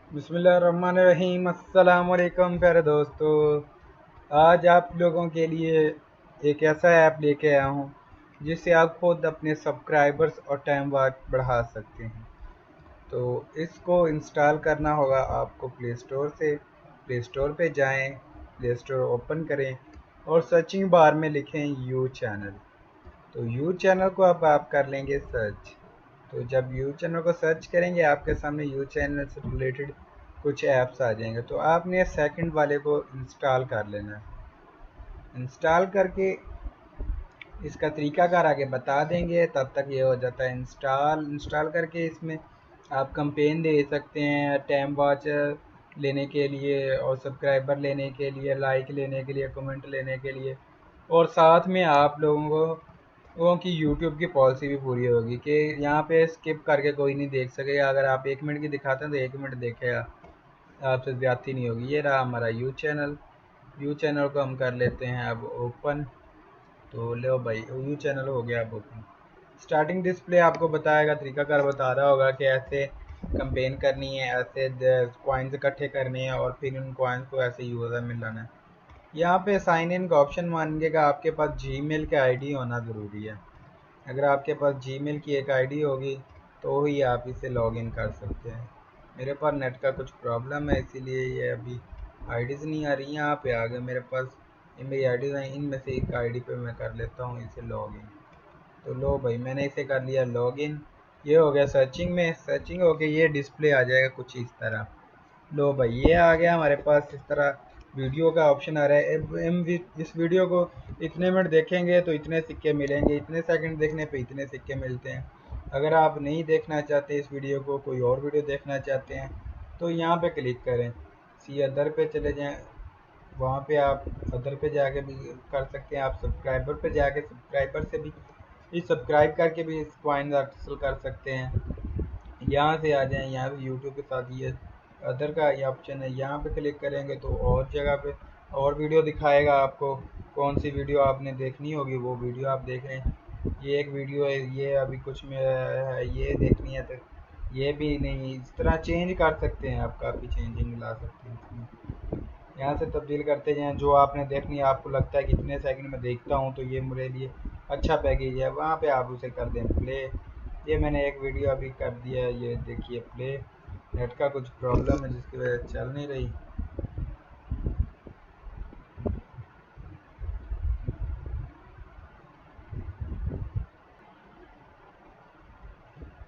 बिस्मिल्लाहिर्रहमानिर्रहीम। अस्सलाम वालेकुम प्यारे दोस्तों। आज आप लोगों के लिए एक ऐसा ऐप लेके आया हूँ जिससे आप खुद अपने सब्सक्राइबर्स और टाइम वॉच बढ़ा सकते हैं। तो इसको इंस्टॉल करना होगा आपको प्ले स्टोर से। प्ले स्टोर पे जाएं, प्ले स्टोर ओपन करें और सर्चिंग बार में लिखें यू चैनल। तो यू चैनल को अब आप कर लेंगे सर्च। तो जब यू चैनल को सर्च करेंगे आपके सामने यू चैनल से रिलेटेड कुछ ऐप्स आ जाएंगे। तो आपने सेकंड वाले को इंस्टॉल कर लेना है। इंस्टॉल करके इसका तरीकाकार आगे बता देंगे, तब तक ये हो जाता है इंस्टॉल। इंस्टॉल करके इसमें आप कैंपेन दे सकते हैं टाइम वॉच लेने के लिए और सब्सक्राइबर लेने के लिए, लाइक लेने के लिए, कमेंट लेने के लिए। और साथ में आप लोगों की यूट्यूब की पॉलिसी भी पूरी होगी कि यहाँ पे स्किप करके कोई नहीं देख सकेगा। अगर आप 1 मिनट की दिखाते हैं तो 1 मिनट देखेगा, आपसे ज़्यादती नहीं होगी। ये रहा हमारा यू चैनल। यू चैनल को हम कर लेते हैं अब ओपन। तो लो भाई, यू चैनल हो गया अब ओपन। स्टार्टिंग डिस्प्ले आपको बताएगा, तरीकाकार बता रहा होगा कि ऐसे कैंपेन करनी है, ऐसे कॉइन्स इकट्ठे करने हैं और फिर उन कॉइन्स को ऐसे यूज़र में लाना है। यहाँ पे साइन इन का ऑप्शन मांगेगा, आपके पास जीमेल का आईडी होना ज़रूरी है। अगर आपके पास जीमेल की एक आईडी होगी तो ही आप इसे लॉगिन कर सकते हैं। मेरे पास नेट का कुछ प्रॉब्लम है, इसीलिए ये अभी आईडीज़ नहीं आ रही। यहाँ पे आ गए मेरे पास, ये मेरी आईडीज़ हैं, इनमें से एक आईडी पे मैं कर लेता हूँ इसे लॉगिन। तो लो भाई, मैंने इसे कर लिया लॉगिन। ये हो गया सर्चिंग में। सर्चिंग हो गई, ये डिस्प्ले आ जाएगा कुछ इस तरह। लो भाई, ये आ गया हमारे पास इस तरह। वीडियो का ऑप्शन आ रहा है। इस वीडियो को इतने मिनट देखेंगे तो इतने सिक्के मिलेंगे, इतने सेकंड देखने पे इतने सिक्के मिलते हैं। अगर आप नहीं देखना चाहते इस वीडियो को, कोई और वीडियो देखना चाहते हैं, तो यहाँ पे क्लिक करें, सी अदर पे चले जाएं। वहाँ पे आप अदर पे जाके भी कर सकते हैं। आप सब्सक्राइबर पे जाके सब्सक्राइबर से भी सब्सक्राइब करके भी इस कॉइन हासिल कर सकते हैं। यहाँ से आ जाएं, यहाँ पे यूट्यूब के साथ ये अदर का ये ऑप्शन है, यहाँ पे क्लिक करेंगे तो और जगह पे और वीडियो दिखाएगा आपको। कौन सी वीडियो आपने देखनी होगी वो वीडियो आप देख रहे हैं। ये एक वीडियो है, ये अभी कुछ में है, ये देखनी है तो ये भी नहीं। इस तरह चेंज कर सकते हैं, आप काफ़ी चेंजिंग ला सकते हैं इसमें। यहाँ से तब्दील करते जाएँ, जो आपने देखनी है, आपको लगता है कि कितने सेकंड में देखता हूँ तो ये मेरे लिए अच्छा पैकेज है, वहाँ पे आप उसे कर दें प्ले। ये मैंने एक वीडियो अभी कर दिया है, ये देखिए प्ले। नेट का कुछ प्रॉब्लम है जिसकी वजह से चल नहीं रही।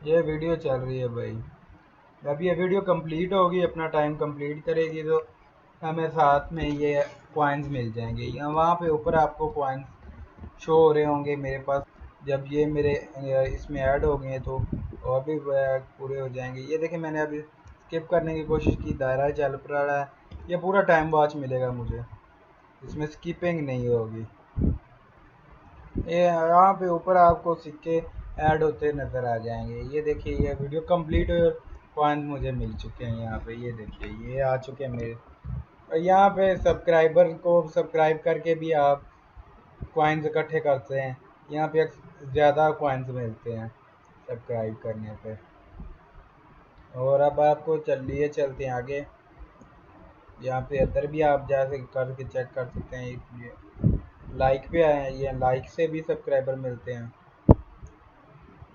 ये वीडियो चल रही है भाई। जब ये वीडियो कंप्लीट होगी, अपना टाइम कंप्लीट करेगी, तो हमें साथ में ये कॉइन्स मिल जाएंगे। यहाँ वहाँ पे ऊपर आपको कॉइन्स शो हो रहे होंगे मेरे पास। जब ये मेरे इसमें ऐड हो गए तो और भी पूरे हो जाएंगे। ये देखिए, मैंने अभी स्किप करने की कोशिश की, दायरा चल रहा है। ये पूरा टाइम वॉच मिलेगा मुझे, इसमें स्किपिंग नहीं होगी। ये यहाँ पे ऊपर आपको सिक्के ऐड होते नज़र आ जाएंगे। ये देखिए, ये वीडियो कंप्लीट पॉइंट मुझे मिल चुके हैं। यहाँ पे ये देखिए, ये आ चुके हैं मेरे। और यहाँ पे सब्सक्राइबर को सब्सक्राइब करके भी आप कॉइन्स इकट्ठे करते हैं। यहाँ पे ज़्यादा कॉइन्स मिलते हैं सब्सक्राइब करने पे। और अब आपको चलिए चलते हैं आगे। यहाँ पे अदर भी आप जा करके चेक कर सकते हैं। इसलिए लाइक पे आए हैं, ये लाइक से भी सब्सक्राइबर मिलते हैं।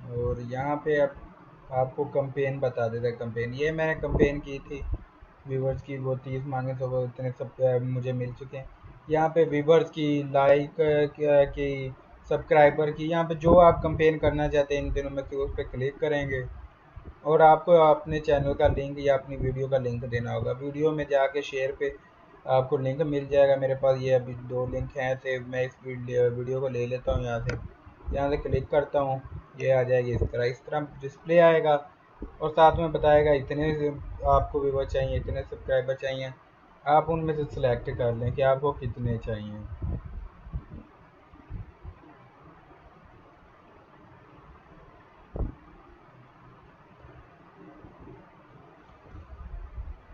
और यहाँ पे अब आपको कंपेन बता देता है। कंपेन, ये मैंने कंपेन की थी व्यूवर्स की, वो 30 मांगे तो वो इतने सब मुझे मिल चुके हैं। यहाँ पे व्यूवर्स की, लाइक की, सब्सक्राइबर की, यहाँ पे जो आप कंपेन करना चाहते हैं इन दिनों में से उस पर क्लिक करेंगे। और आपको अपने चैनल का लिंक या अपनी वीडियो का लिंक देना होगा। वीडियो में जाके शेयर पे आपको लिंक मिल जाएगा। मेरे पास ये अभी 2 लिंक हैं, तो मैं इस वीडियो को ले लेता हूँ। यहाँ से क्लिक करता हूँ, ये आ जाएगी इस तरह डिस्प्ले आएगा। और साथ में बताएगा इतने आपको व्यूवर चाहिए, इतने सब्सक्राइबर चाहिए। आप उनमें से सिलेक्ट कर लें कि आपको कितने चाहिए।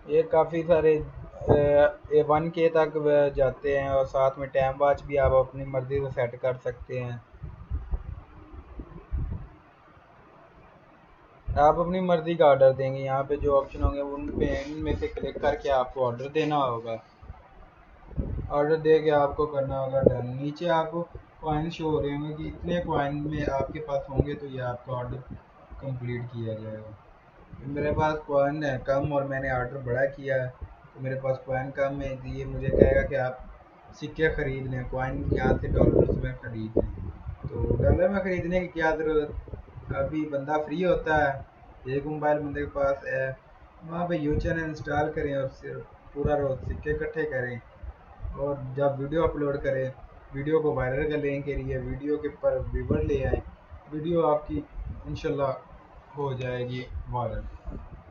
ये काफ़ी सारे A1K तक जाते हैं। और साथ में टाइम वॉच भी आप अपनी मर्ज़ी से सेट कर सकते हैं। आप अपनी मर्ज़ी का ऑर्डर देंगे, यहाँ पे जो ऑप्शन होंगे उन पे इनमें से क्लिक करके आपको ऑर्डर देना होगा। ऑर्डर दे के आपको करना होगा डन। नीचे आपको कॉइन शो हो रहे होंगे कि इतने कॉइन में आपके पास होंगे तो ये आपका ऑर्डर कंप्लीट किया जाएगा। तो मेरे पास कॉइन है कम और मैंने ऑर्डर बड़ा किया है, तो मेरे पास कॉइन कम है, तो ये मुझे कहेगा कि आप सिक्के ख़रीद लें, कॉइन यहाँ से डॉलर्स में ख़रीद लें। तो डॉलर में ख़रीदने की क्या ज़रूरत, अभी बंदा फ्री होता है, एक मोबाइल बंदे के पास है, वहाँ पे यू चैनल इंस्टॉल करें और सिर्फ पूरा रोज़ सिक्के इकट्ठे करें और जब वीडियो अपलोड करें, वीडियो को वायरल करने के लिए वीडियो के पर व्यूवर ले आएँ, वीडियो आपकी इंशाल्लाह हो जाएगी वायरल।